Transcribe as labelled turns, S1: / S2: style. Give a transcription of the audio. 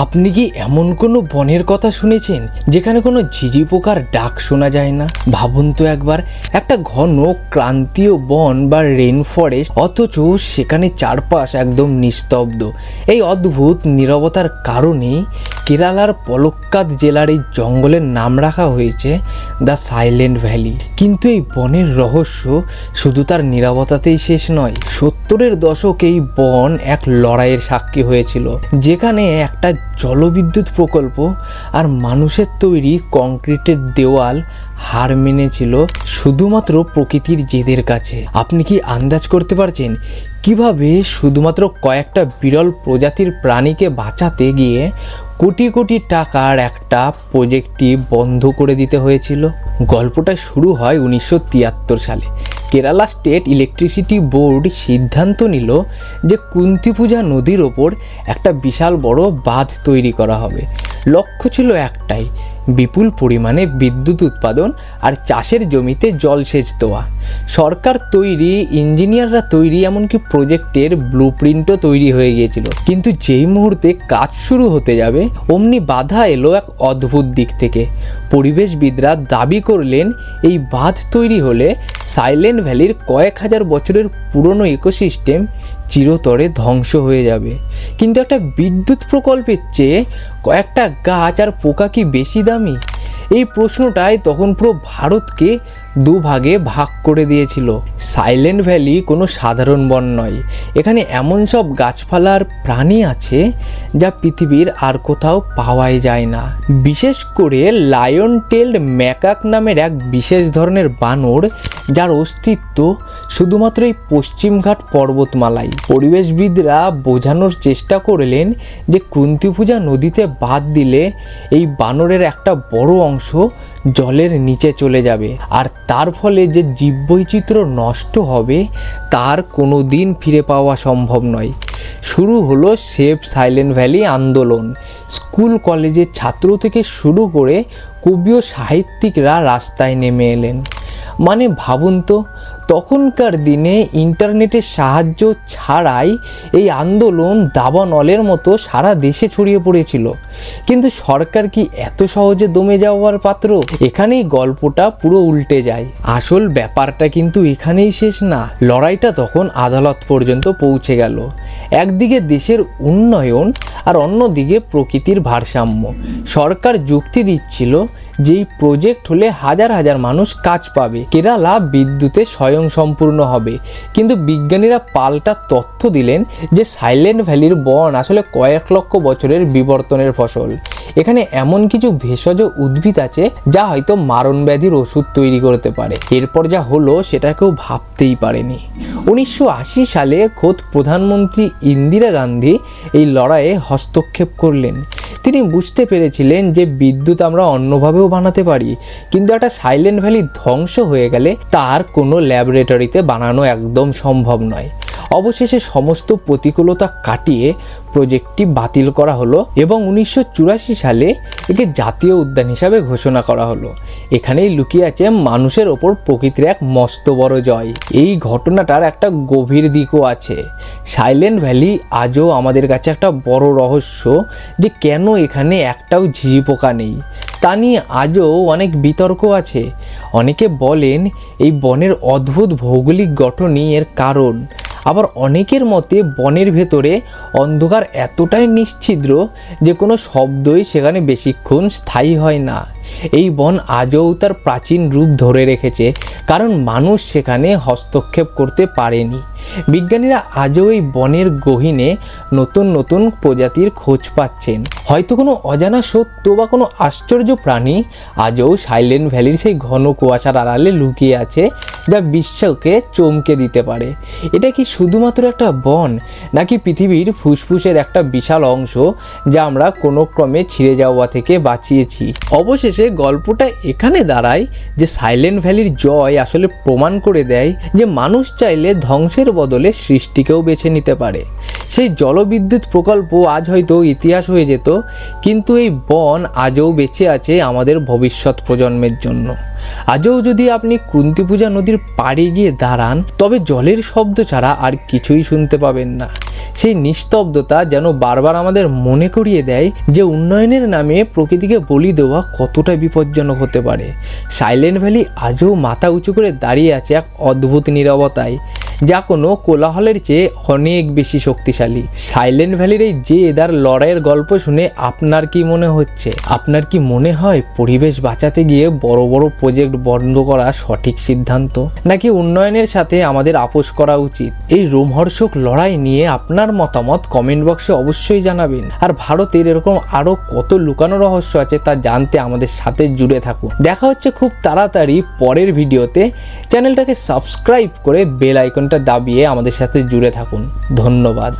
S1: আপনি কি এমন কোনো বনের কথা শুনেছেন যেখানে কোনো ঝিঝি পোকার ডাক শোনা যায় না? ভাবুন তো একবার, একটা ঘন ক্রান্তীয় বন বা রেন ফরেস্ট, অথচ সেখানে চারপাশ একদম নিস্তব্ধ। এই অদ্ভুত নীরবতার কারণেই কেরালার পলক্কাদ জেলার এই জঙ্গলের নাম রাখা হয়েছে দ্য সাইলেন্ট ভ্যালি। কিন্তু এই বনের রহস্য শুধু তার নীরবতাতেই শেষ নয়। 70-এর দশকে এই বন এক লড়াইয়ের সাক্ষী হয়েছিল, যেখানে একটা জলবিদ্যুৎ প্রকল্প আর মানুষের তৈরি কংক্রিটের দেওয়াল হার মেনেছিল শুধুমাত্র প্রকৃতির জেদের কাছে। আপনি কি আন্দাজ করতে পারছেন কিভাবে শুধুমাত্র কয়েকটা বিরল প্রজাতির প্রাণীকে বাঁচাতে গিয়ে কোটি কোটি টাকার একটা প্রজেক্টটি বন্ধ করে দিতে হয়েছিল? গল্পটা শুরু হয় 1973 সালে। কেরালা স্টেট ইলেকট্রিসিটি বোর্ড সিদ্ধান্ত নিল যে কুন্তিপুজা নদীর ওপর একটা বিশাল বড় বাঁধ তৈরি করা হবে। লক্ষ্য ছিল একটাই, বিপুল পরিমাণে বিদ্যুৎ উৎপাদন আর চাষের জমিতে জলসেচ দেওয়া। সরকার তৈরি, ইঞ্জিনিয়াররা তৈরি, এমনকি প্রজেক্টের ব্লুপ্রিন্টও তৈরি হয়ে গিয়েছিল। কিন্তু যেই মুহূর্তে কাজ শুরু হতে যাবে, অমনি বাধা এলো এক অদ্ভুত দিক থেকে। পরিবেশবিদরা দাবি করলেন এই বাঁধ তৈরি হলে সাইলেন্ট ভ্যালির কয়েক হাজার বছরের পুরনো ইকোসিস্টেম চিরতরে ধ্বংস হয়ে যাবে। কিন্তু একটা বিদ্যুৎ প্রকল্পের চেয়ে কয়েকটা গাছ আর পোকা কি বেশি দামি? এই প্রশ্নটাই তখন পুরো ভারতকে দুভাগে ভাগ করে দিয়েছিল। সাইলেন্ট ভ্যালি কোনো সাধারণ বন নয়। এখানে এমন সব গাছপালা আর প্রাণী আছে যা পৃথিবীর আর কোথাও পাওয়াই যায় না। বিশেষ করে লায়ন টেলড ম্যাকাক নামের এক বিশেষ ধরনের বানর, যার অস্তিত্ব শুধুমাত্র এই পশ্চিমঘাট পর্বতমালায়। পরিবেশবিদরা বোঝানোর চেষ্টা করলেন যে কুন্তিপুজা নদীতে বাঁধ দিলে এই বানরের একটা বড় অংশ জলের নিচে চলে যাবে, আর তার ফলে যে জীববৈচিত্র্য নষ্ট হবে তার কোনো দিন ফিরে পাওয়া সম্ভব নয়। শুরু হলো সেভ সাইলেন্ট ভ্যালি আন্দোলন। স্কুল কলেজের ছাত্র থেকে শুরু করে কবি ও সাহিত্যিকরা রাস্তায় নেমে এলেন। মানে ভাবুন তো, তখনকার দিনে ইন্টারনেটের সাহায্য ছাড়াই এই আন্দোলন দাবানলের মতো সারা দেশে ছড়িয়ে পড়েছিল। কিন্তু সরকার কি এত সহজে দমে যাওয়ার পাত্র? এখানেই গল্পটা পুরো উল্টে যায়। আসল ব্যাপারটা কিন্তু এখানেই শেষ না। লড়াইটা তখন আদালত পর্যন্ত পৌঁছে গেল। একদিকে দেশের উন্নয়ন আর অন্যদিকে প্রকৃতির ভারসাম্য। সরকার যুক্তি দিচ্ছিল যে এই প্রজেক্ট হলে হাজার হাজার মানুষ কাজ পাবে, কেরালা বিদ্যুতে স্বয়ংসম্পূর্ণ হবে। কিন্তু বিজ্ঞানীরা পাল্টা তথ্য দিলেন যে সাইলেন্ট ভ্যালির বন আসলে কয়েক লক্ষ বছরের বিবর্তনের ফসল। এখানে এমন কিছু ভেষজ উদ্ভিদ আছে যা হয়তো মারণ ব্যাধির ওষুধ তৈরি করতে পারে। এরপর যা হলো সেটা কেউ ভাবতেই পারেনি। 1980 সালে খোদ প্রধানমন্ত্রী ইন্দিরা গান্ধী এই লড়াইয়ে হস্তক্ষেপ করলেন। তিনি বুঝতে পেরেছিলেন যে বিদ্যুৎ আমরা অন্যভাবেও বানাতে পারি, কিন্তু একটা সাইলেন্ট ভ্যালি ধ্বংস হয়ে গেলে তার কোনো ল্যাবরেটরিতে বানানো একদম সম্ভব নয়। অবশেষে সমস্ত প্রতিকূলতা কাটিয়ে প্রজেক্টটি বাতিল করা হলো এবং 1984 সালে একে জাতীয় উদ্যান হিসাবে ঘোষণা করা হলো। এখানেই লুকিয়ে আছে মানুষের ওপর প্রকৃতির এক মস্ত বড় জয়। এই ঘটনাটার একটা গভীর দিকও আছে। সাইলেন্ট ভ্যালি আজও আমাদের কাছে একটা বড় রহস্য, যে কেন এখানে একটাও ঝিঝি পোকা নেই। তা নিয়ে আজও অনেক বিতর্ক আছে। অনেকে বলেন এই বনের অদ্ভুত ভৌগোলিক গঠনই এর কারণ। আবার অনেকের মতে বনের ভেতরে অন্ধকার এতটাই নিশ্ছিদ্র যে কোনো শব্দই সেখানে বেশিক্ষণ স্থায়ী হয় না। এই বন আজও তার প্রাচীন রূপ ধরে রেখেছে, কারণ মানুষ সেখানে হস্তক্ষেপ করতে পারেনি। বিজ্ঞানীরা আজও এই বনের গহীনে নতুন নতুন প্রজাতির খোঁজ পাচ্ছেন। হয়তো কোনো অজানা সত্য বা কোনো আশ্চর্য প্রাণী আজও সাইলেন্ট ভ্যালির সেই ঘন কুয়াশার আড়ালে লুকিয়ে আছে, যা বিশ্বকে চমকে দিতে পারে। এটা কি শুধুমাত্র একটা বন, নাকি পৃথিবীর ফুসফুসের একটা বিশাল অংশ যা আমরা কোনো ক্রমে ছিঁড়ে যাওয়া থেকে বাঁচিয়েছি? অবশেষে গল্পটা এখানে দাঁড়ায় যে সাইলেন্ট ভ্যালির জয় আসলে প্রমাণ করে দেয় যে মানুষ চাইলে ধ্বংসের বদলে সৃষ্টিকেও বেছে নিতে পারে। সেই জলবিদ্যুৎ প্রকল্প আজ হয়তো ইতিহাস হয়ে যেত, কিন্তু এই বন আজও বেঁচে আছে আমাদের ভবিষ্যৎ প্রজন্মের জন্য। আজও যদি আপনি কুন্তিপুজা নদীর পাড়ে গিয়ে দাঁড়ান, তবে জলের শব্দ ছাড়া আর কিছুই শুনতে পাবেন না। সেই নিস্তব্ধতা যেন বারবার আমাদের মনে করিয়ে দেয় যে উন্নয়নের নামে প্রকৃতিকে বলি দেওয়া কতটা বিপজ্জনক হতে পারে। সাইলেন্ট ভ্যালি আজও মাথা উঁচু করে দাঁড়িয়ে আছে এক অদ্ভুত নীরবতায়, যা কোনো কোলাহলের চেয়ে অনেক বেশি শক্তিশালী। সাইলেন্ট ভ্যালির এই জেদার লড়াইয়ের গল্প শুনে আপনার কি মনে হচ্ছে? আপনার কি মনে হয় পরিবেশ বাঁচাতে গিয়ে বড় বড় প্রজেক্ট বন্ধ করা সঠিক সিদ্ধান্ত, নাকি উন্নয়নের সাথে আমাদের আপোষ করা উচিত? এই রোমহর্ষক লড়াই নিয়ে আপনার মতামত কমেন্ট বক্সে অবশ্যই জানাবেন। আর ভারতের এরকম আরও কত লুকানো রহস্য আছে তা জানতে আমাদের সাথে জুড়ে থাকুন। দেখা হচ্ছে খুব তাড়াতাড়ি পরের ভিডিওতে। চ্যানেলটাকে সাবস্ক্রাইব করে বেল আইকনটা দাবিয়ে আমাদের সাথে জুড়ে থাকুন। ধন্যবাদ।